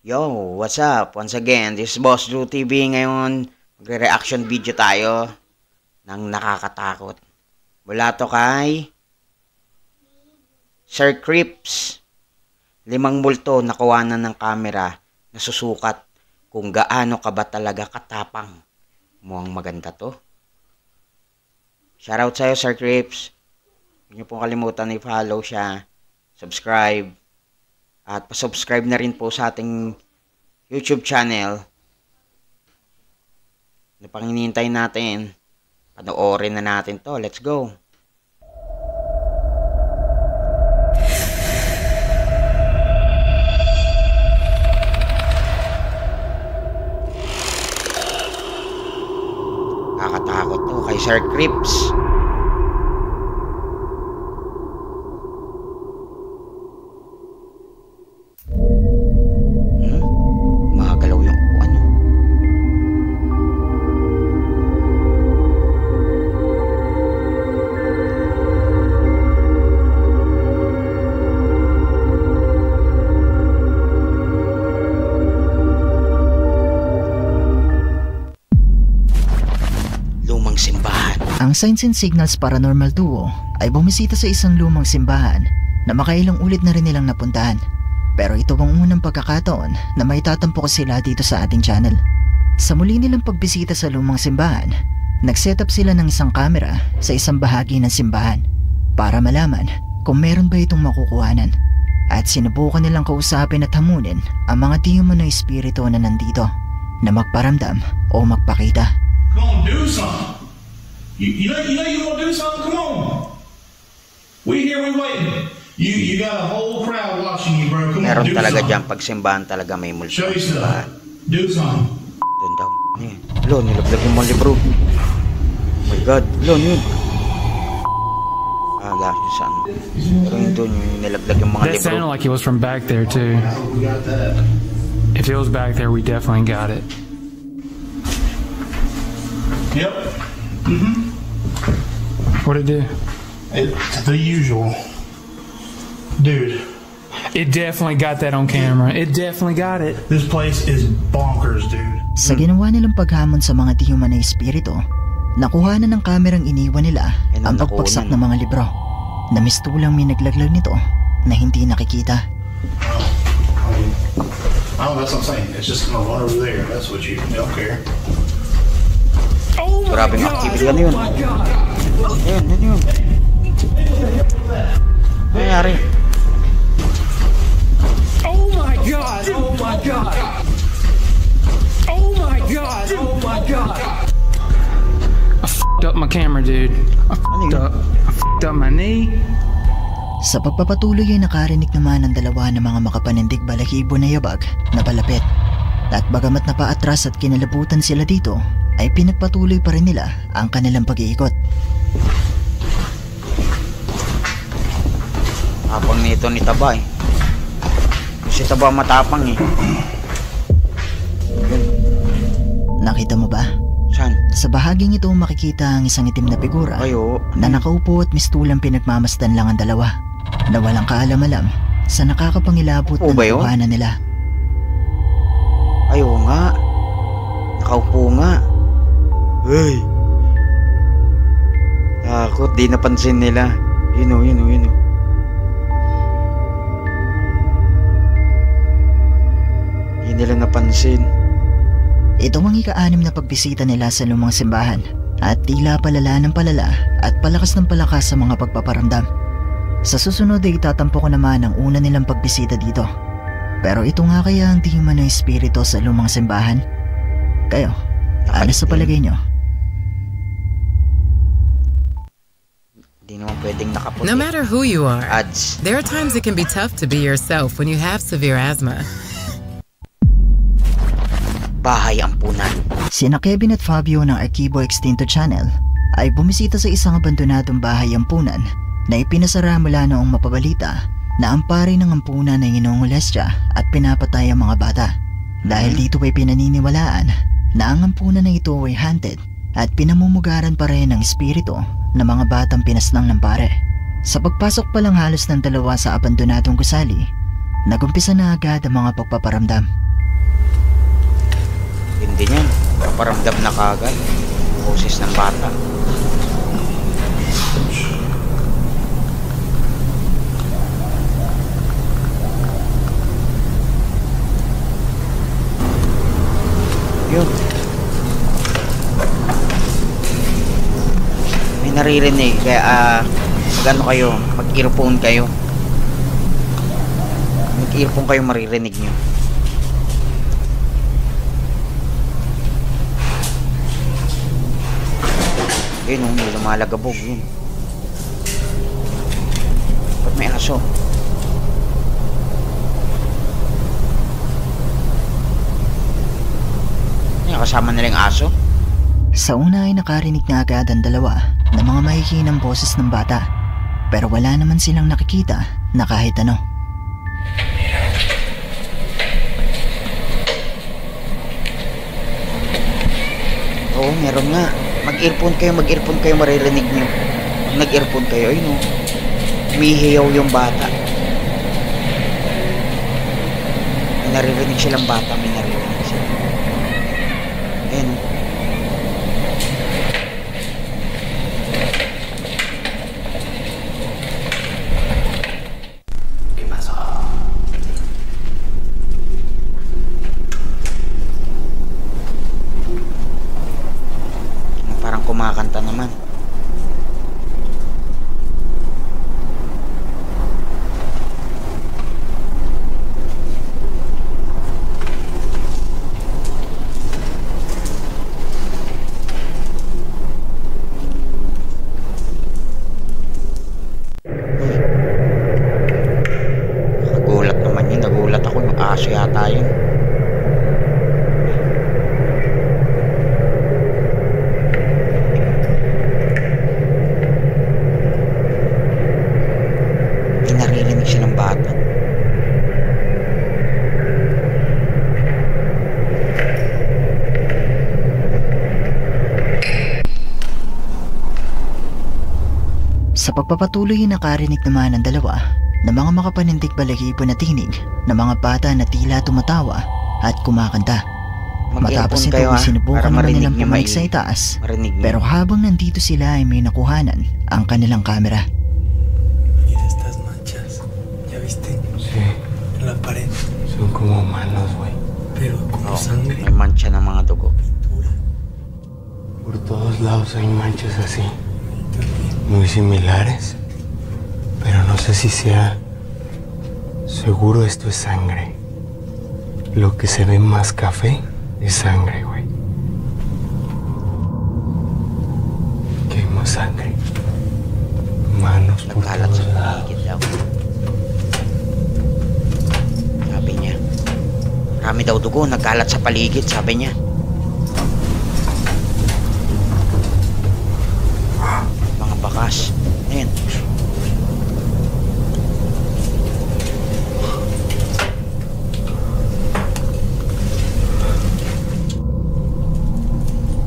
Yo, what's up? Once again, this is Boss Drew TV. Ngayon, magre-reaction video tayo ng nakakatakot. Mula to kay Sir Crips. 5 multo na kuwanan ng camera na susukat kung gaano ka ba talaga katapang. Mukhang maganda to. Shoutout sa'yo, Sir Crips. Huwag niyo pong kalimutan i-follow siya, subscribe, at pa-subscribe na rin po sa ating YouTube channel. Ano pang hinihintay natin? Panoorin na natin to. Let's go! Kakatakot to kay Sir Crips. Gumagalaw yung ano. Lumang simbahan. Ang Signs and Signals Paranormal Duo ay bumisita sa isang lumang simbahan na makailang ulit na rin nilang napuntahan. Pero ito ang unang pagkakataon na may tatampo sila dito sa ating channel. Sa muli nilang pagbisita sa lumang simbahan, nag-set up sila ng isang camera sa isang bahagi ng simbahan para malaman kung meron ba itong makukuhanan. At sinubukan nilang kausapin at hamunin ang mga demon na espiritu na nandito na magparamdam o magpakita. Come on, do something. You know you want to do something? Come on. We here, we waiting. You got a whole crowd watching you, bro. Come Meron on, do talaga something. dyan pag simbahan talaga may multo. Show you Simbahan. something. Do something. Doon daw. Ano yun? Lo, nilaglag yung mga libro. Oh my God. Lo, ano yun? Lahat yun saan. Pero yun doon yung nilaglag yung mga That libro. sounded like it was from back there too. We got that. If it was back there, we definitely got it. Yep. What'd it do? It's the usual. Dude, It definitely got that on camera. It definitely got it. this place is bonkers, dude. Sa ginawa nilang paghamon sa mga demon na espiritu, nakuha na ng kamerang iniwan nila Yan ang ang pagpagsak nakuha ng mga libro na mistulang may naglaglag nito na hindi nakikita. Oh, that's what I'm saying. It's just gonna run over there. That's what you don't care. Grabing activity. Ano yun? Ayun, ano yun? Ano nangyari? Oh my god! Oh my god! Oh my god! Oh my god! I f***ed up my camera, dude. I f***ed up. I f***ed up my knee. Sa pagpapatuloy ay nakarinig naman ang dalawa ng mga makapanindig balahibo na yabag na palapit. At bagamat napaatras at kinalabutan sila dito, ay pinagpatuloy pa rin nila ang kanilang pag-iikot. Tapang nito ni Taba eh. Si Taba matapang eh. Yun. Nakita mo ba? Saan? Sa bahaging ito makikita ang isang itim na figura Ayo. na nakaupo at mistulang pinagmamasdan lang ang dalawa na walang kaalam-alam sa nakakapangilabot Oo na ba yun? nakuhanan nila. Ayo nga. Nakaupo nga. Hey. Takot. Di napansin nila. Yun o, yun o, yun o. Di nila napansin. Ito ang ika-6 na pagbisita nila sa lumang simbahan at tila palala ng palala at palakas ng palakas sa mga pagpaparamdam. Sa susunod ay itatampo ko naman ang una nilang pagbisita dito. Pero ito nga kaya ang demon na espiritu sa lumang simbahan? Kayo, ano sa palagay nyo? Di naman pwedeng nakaputi. No matter who you are, Ads. there are times it can be tough to be yourself when you have severe asthma. Bahay ampunan. Sina Kevin at Fabio ng Archivo Extinto Channel ay bumisita sa isang abandonadong bahay ampunan na ipinasara mula noong mapabalita na ang pari ng ampunan ay inungulestya at pinapatay ang mga bata. Dahil dito ay pinaniniwalaan na ang ampunan na ito ay haunted at pinamumugaran pa rin ng espiritu ng mga batang pinaslang ng pare. Sa pagpasok pa lang halos ng dalawa sa abandonadong gusali, nagumpisa na agad ang mga pagpaparamdam. Pwede niyan. Paparamdam na kagad. Boses ng bata. Yun. May naririnig. Kaya mag-ano kayo. Mag-earphone kayo. Mag-earphone kayo, maririnig nyo. Yun, may lumalagabog yun. Ba't may aso? Yan, kasama nila yung aso? Sa una ay nakarinig na agad ang dalawa ng mga mahihinang boses ng bata. Pero wala naman silang nakikita na kahit ano. Oo, meron nga. Mag-earphone kayo, maririnig nyo. Pag nag-earphone kayo, ayun o. Umihiyaw yung bata. May naririnig silang bata, may naririnig sila. Ayun o. Parang kumakanta naman. Nagulat naman yun. Nagulat ako. Yung aso yata yun. Naririnig siya ng bata. Sa pagpapatuloy nakarinig naman ang dalawa ng mga makapanindig balahibo na tinig ng mga bata na tila tumatawa at kumakanta. Matapos ito ay sinubukan naman nilang pumanik sa itaas. Pero habang nandito sila ay may nakuhanan ang kanilang kamera. En la pared. Son como manos, güey. Pero como sangre. May mancha ng mga dugo. Pintura. Por todos lados hay manchas así. Muy similares. Pero no sé si sea... Seguro esto es sangre. Lo que se ve más café es sangre, güey. Que hay más sangre. Manos por Nagkalat sa todos lados. paligid daw. Sabi niya. Marami daw dugo, nagkalat sa paligid, sabi niya. Mga bakas. Ayan.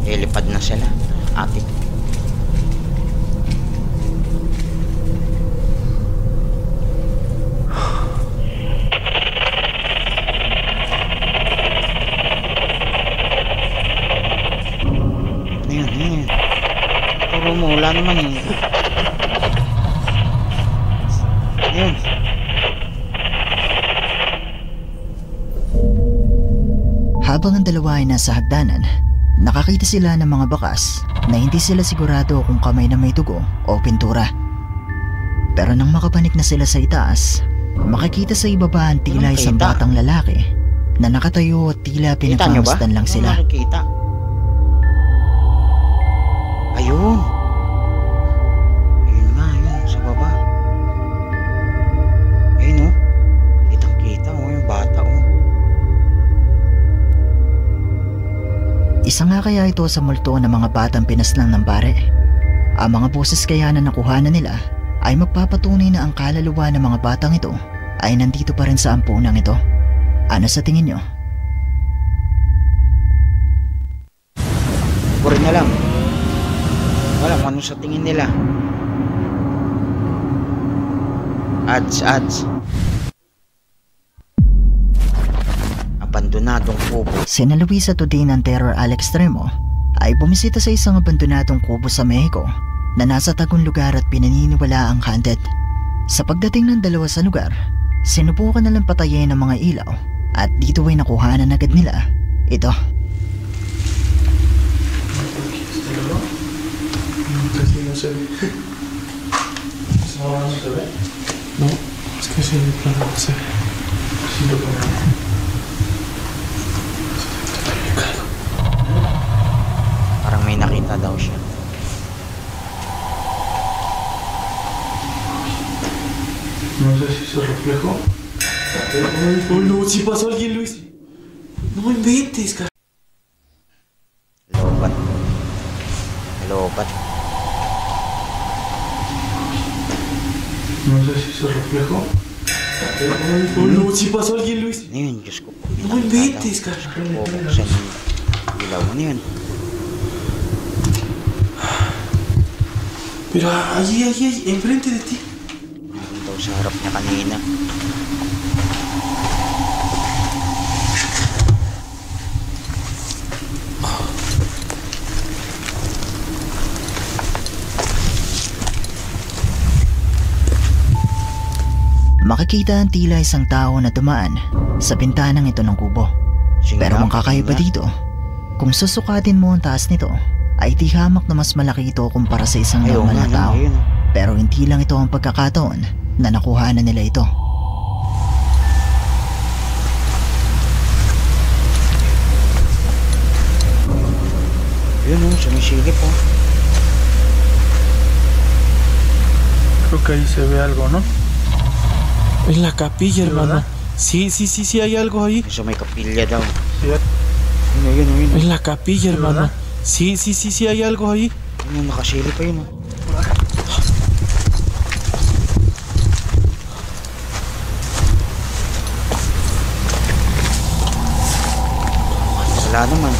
Lilipad na sila. Ate. Ayan. Puro mo, wala naman eh. Ayan. Habang ang dalawa ay nasa hagdanan, nakakita sila ng mga bakas na hindi sila sigurado kung kamay na may dugo o pintura. Pero nang makapanik na sila sa itaas, makikita sa ibaba ang tila isang batang lalaki na nakatayo at tila pinagmamasdan lang sila. Nakikita. Ayun. Ayun nga, yun, sa baba. Ayun oh. Kitang-kita oh, yung bata oh. Isa nga kaya ito sa multo ng mga batang pinaslang ng pare. Ang mga boses kaya na nakuhanan nila ay magpapatunay na ang kaluluwa ng mga batang ito ay nandito pa rin sa ampunang ito. Ano sa tingin nyo? Puro na lang. Wala kung ano sa tingin nila. Ads. abandonadong kubo. Sina Luisa Tudin ng Terror al Extremo ay bumisita sa isang abandonadong kubo sa Mexico na nasa tagong lugar at pinaniniwala ang haunted. Sa pagdating ng dalawa sa lugar, sinubukan na lang patayin ng mga ilaw at dito ay nakuhanan agad nila ito. Casi no se ve. ¿No se ve? No, es que sí, de plano no se ve. Sí lo pongo. Parang may nakita daw siya. No sé si se reflejó. Oh no, si pasó alguien, Luis. No inventes, cara. Lobat. Lobat. No sé si se reflejó. Oh no, si pasó alguien, Luis. Ano yun? Diyos ko po. No inventes, cara. Buksan yung ilaw. Ano yun? Pero allí, enfrente de ti. Meron daw sa harap niya kanina. Makikita ang tila isang tao na dumaan sa bintanang ito ng kubo. Pero ang kakaiba dito, kung susukatin mo ang taas nito, ay di hamak na mas malaki ito kumpara sa isang normal na tao. Pero hindi lang ito ang pagkakataon na nakuhanan nila ito. Yun o, sumisilip o. Creo que ahí se ve algo, ¿no? En la capilla, hermano. Sí, hay algo ahí. Sa may kapilya daw. Sí. Yun. En la capilla, hermano. Sí, hay algo ahí. Yun, nakasilip pa yun o. Wala naman.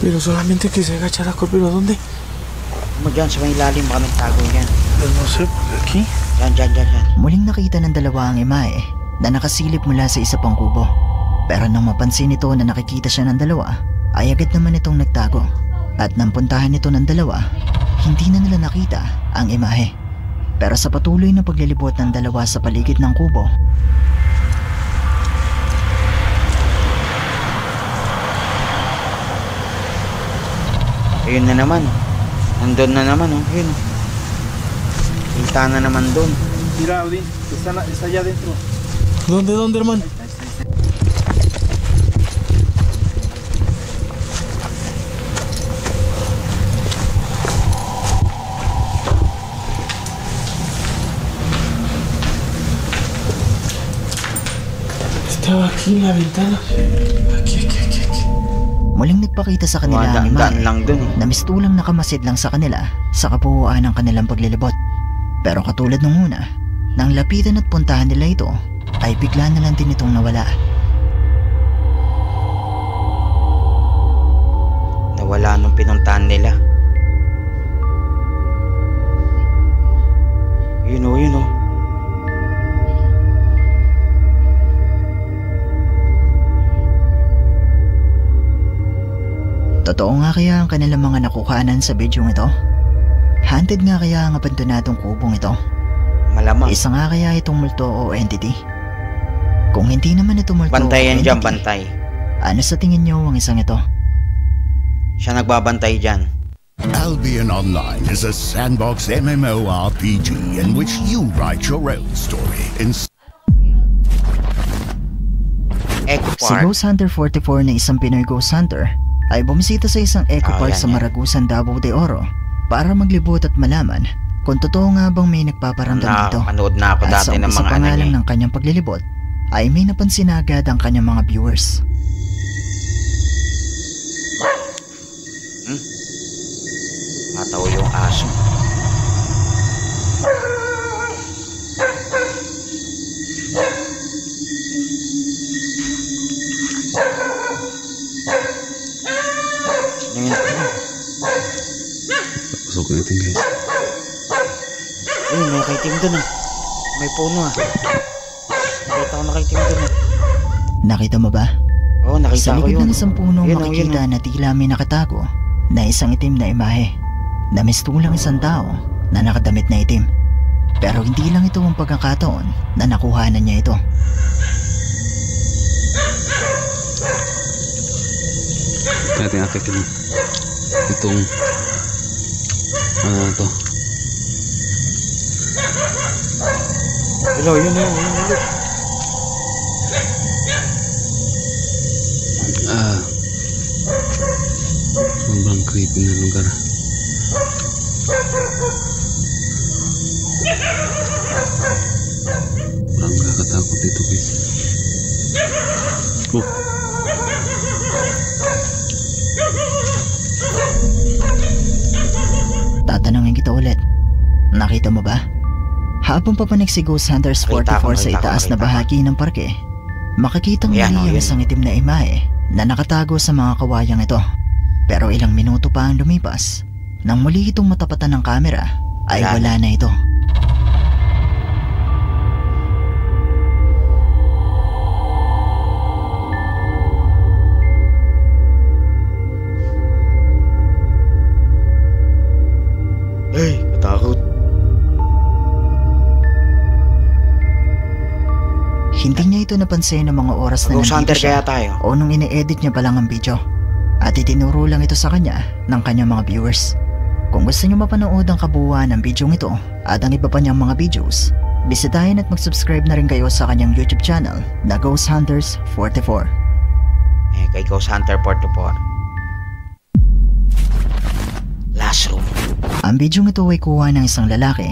Pero solamente que se agachara, pero ¿dónde? Mo dyan, sa may ilalim, baka nagtago yan. No sé, aquí. Dyan. Muling nakita ng dalawa ang imahe na nakasilip mula sa isa pang kubo. Pero nang mapansin nito na nakikita siya ng dalawa, ay agad naman itong nagtago. At nang puntahan nito ng dalawa, hindi na nila nakita ang imahe. Pero sa patuloy na paglilibot ng dalawa sa paligid ng kubo, ayun na naman. Nandun na naman oh. Yun. Kita na naman doon. Mira, Odín, está allá adentro. ¿Dónde, hermano? Estaba aquí en la ventana. Aquí. muling nagpakita sa kanila ang imahe na mistulang nakamasid lang sa kanila sa kabuuan ng kanilang paglilibot. Pero katulad nung una, nang lapitan at puntahan nila ito, ay bigla na lang din itong nawala. Nawala nung pinuntahan nila. Yun o. Totoo nga kaya ang kanilang mga nakuhanan sa bidyong ito? Haunted nga kaya ang abandonadong kubong ito? Malamang. Isa nga kaya itong multo o entity? Kung hindi naman ito multo bantay o yan entity, dyan, bantay. Ano sa tingin nyo ang isang ito? Siya nagbabantay dyan. Albion Online is a sandbox MMORPG in which you write your own story in Eco Si Park. Ghost Hunter 44 na isang Pinoy Ghost Hunter ay bumisita sa isang Eco Park sa Maragusan, Davao de Oro para maglibot at malaman kung totoo nga bang may nagpaparamdam dito. Panood na ako dati ng mga ano niya. Ng kanyang paglilibot ay may napansin na agad ang kanyang mga viewers. Mataw yung aso. Pasok natin guys. Ayun, may kaitim doon ah. May puno ah. Nakita ko nakitim dun ah. Nakita mo ba? Oo, nakita Sa ko likod yun. ng isang puno Yun, makikita yun. na tila may nakatago na isang itim na imahe. Namistulang isang tao na nakadamit na itim. Pero hindi lang ito ang pagkakataon na nakuhanan niya ito. Natin akitin itong ano to. Hello, yun. Sobrang creepy na lugar. Parang nakakatakot dito guys. Oh. Tatanungin kita ulit. Nakita mo ba? Habang papanik si Ghost Hunters 44 sa itaas na bahagi ng parke, makikitang muli ang isang itim na imahe na nakatago sa mga kawayang ito. Pero ilang minuto pa ang lumipas, nang muli itong matapatan ng kamera, ay wala na ito. Ay, katakot. Hindi niya ito napansin ng mga oras na Ghost nandito Hunter siya kaya tayo? o nung ine-edit niya pa lang ang video. At itinuro lang ito sa kanya ng kanyang mga viewers. Kung gusto niyo mapanood ang kabuuan ng video ito at ang iba pa niyang mga videos, bisitahin at mag-subscribe na rin kayo sa kanyang YouTube channel na Ghost Hunters 44. Kay Ghost Hunter 44. Last room. Ang video ito ay kuha ng isang lalaki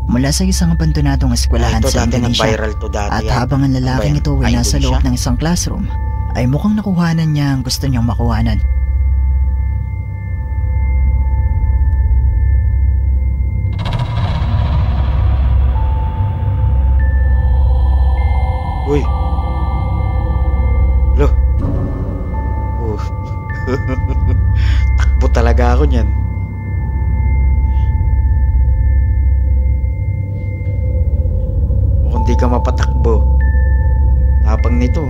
mula sa isang abandonadong eskwelahan sa Indonesia. At habang ang lalaking ito ay nasa loob ng isang classroom, ay mukhang nakuhanan niya ang gusto niyang makuhanan. Uy. Lo. Oh. Takbo talaga ako niyan. Kung di ka mapatakbo, tapang nito.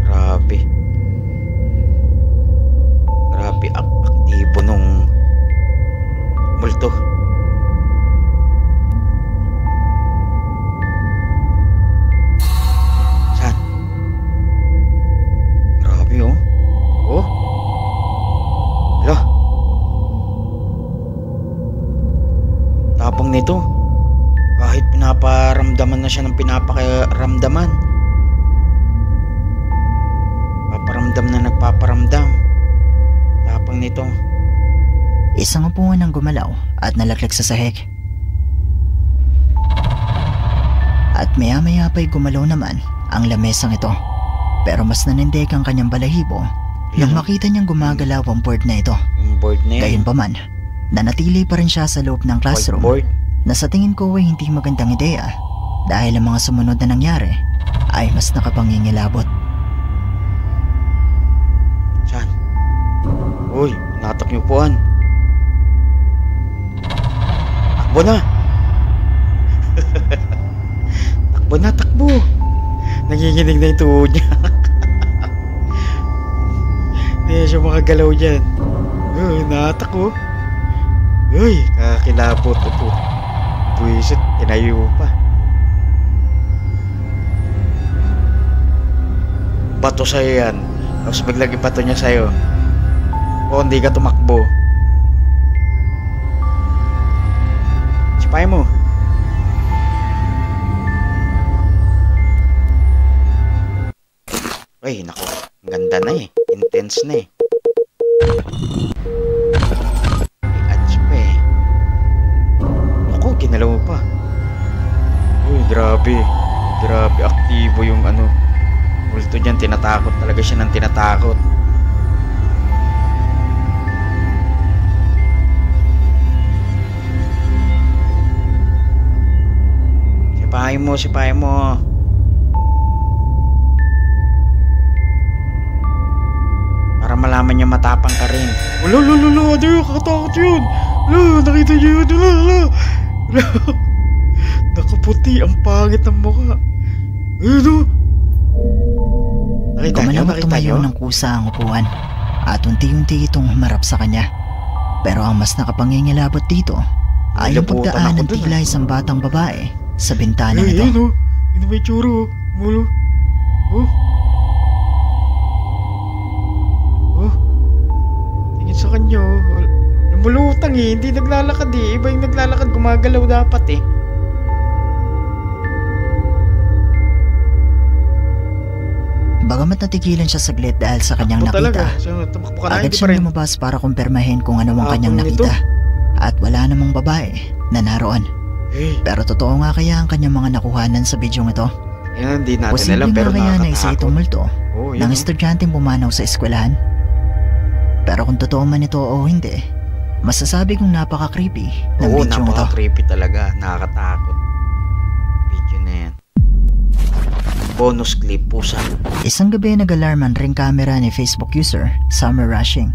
Grabe. Grabe aktibo nung multo. Saan? Grabe oh. Oh. Hala. Tapang nito. Kahit pinaparamdaman na siya ng pinapakiramdaman. Paparamdam na nagpaparamdam. Tapang nito. Isang upuan ang gumalaw at nalaglag sa sahig. At maya-maya pa'y gumalaw naman ang lamesang ito. Pero mas nanindig ang kanyang balahibo nang makita niyang gumagalaw ang board na ito. Yung board na yan. Gayunpaman, nanatili pa rin siya sa loob ng classroom na sa tingin ko ay hindi magandang ideya dahil ang mga sumunod na nangyari ay mas nakapangingilabot. Saan? Uy, natak yung upuan. Takbo na! Takbo na, takbo! Nanginginig na yung tuhod niya. Hindi na siya makagalaw dyan. Uy, natak oh. Uy, kakilabot ito. Buwisit, tinayo pa. Bato sa'yo yan. Tapos biglang ibato niya sa'yo. O hindi ka tumakbo. Sipay mo. Ay, nako. Ang ganda na eh. Intense na eh. May ads pa eh. Naku, ginalaw pa. Uy, grabe. Grabe, aktibo yung ano. Multo dyan, tinatakot talaga siya ng tinatakot. Sipahin mo. malaman niya matapang ka rin. Wala, ano yun? Kakatakot yun. Wala, nakita niyo yun. Wala. Nakaputi, ang pangit ng mukha. Ayun o. Nakita niyo? Gumanap tumayo ng kusa ang upuan at unti-unti itong humarap sa kanya. Pero ang mas nakapangingilabot dito ay yung pagdaan ng tila isang batang babae sa bintana nito. Ayun o. Yun may tsuro o. Mulo. Oh. Tingin sa kanya oh. Namulutang eh. Hindi naglalakad eh. Iba yung naglalakad. Gumagalaw dapat eh. Bagamat natigilan siya saglit dahil sa kanyang nakita, agad siyang lumabas para kumpirmahin kung ano ang kanyang nakita. At wala namang babae na naroon. Pero totoo nga kaya ang kanyang mga nakuhanan sa bidyong ito? Yan, hindi natin posible alam pero nga kaya na nakakatakot. isa itong multo ng estudyanteng pumanaw sa eskwelahan. Pero kung totoo man ito o hindi, masasabi kong napaka-creepy ng bidyong ito. Oo, napaka-creepy talaga. Nakakatakot. Video na yan. Bonus clip, pusa. Isang gabi nag-alarm ang ring camera ni Facebook user, Summer Rushing.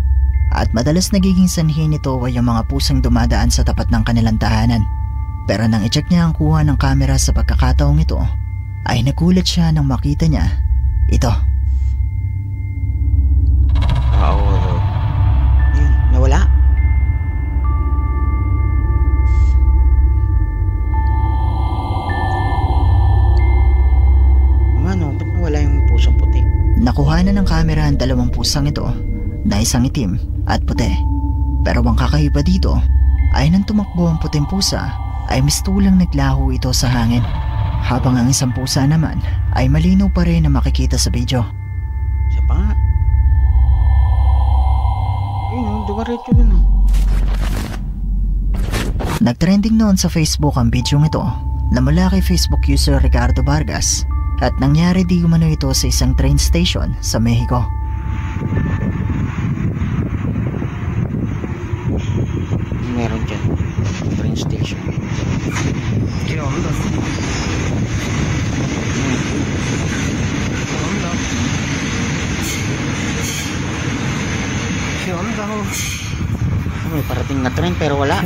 At madalas nagiging sanhi nito ay yung mga pusang dumadaan sa tapat ng kanilang tahanan. Pero nang i-check niya ang kuha ng camera sa pagkakataong ito, ay nagulat siya nang makita niya ito. Oo. Yun, nawala. Ano, ba't nawala yung pusang puti? Nakuha na ng camera ang dalawang pusang ito na isang itim at puti. Pero ang kakaiba dito ay nang tumakbo ang puting pusa ay mistulang naglaho ito sa hangin. Habang ang isang pusa naman ay malinaw pa rin na makikita sa video. Siya pa nga. Ayun, dumaretso dun oh. Nagtrending noon sa Facebook ang video ito na mula kay Facebook user Ricardo Vargas at nangyari di umano ito sa isang train station sa Mexico. Meron dyan. Train station. May parating na train pero wala.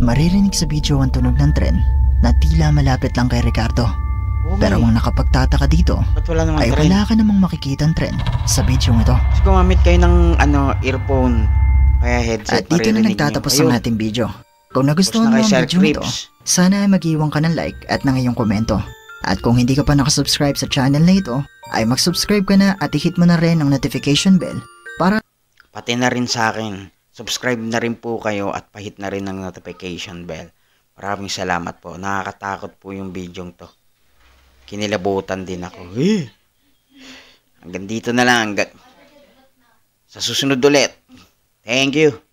Maririnig sa video ang tunog ng tren na tila malapit lang kay Ricardo. Pero ang nakapagtataka dito ay tren? Wala ka namang makikitang tren sa video ito. So, gumamit kayo ng earphone kaya headset. At dito na nagtatapos ang ating video. Kung nagustuhan mo ang video nito, sana ay mag-iwan ka ng like at ng iyong komento. At kung hindi ka pa nakasubscribe sa channel na ito, ay mag-subscribe ka na at i-hit mo na rin ang notification bell para... Pati na rin sa akin, subscribe na rin po kayo at pahit na rin ang notification bell. Maraming salamat po. Nakakatakot po yung video to. Kinilabutan din ako. Hanggang dito na lang. Sa susunod ulit. Thank you.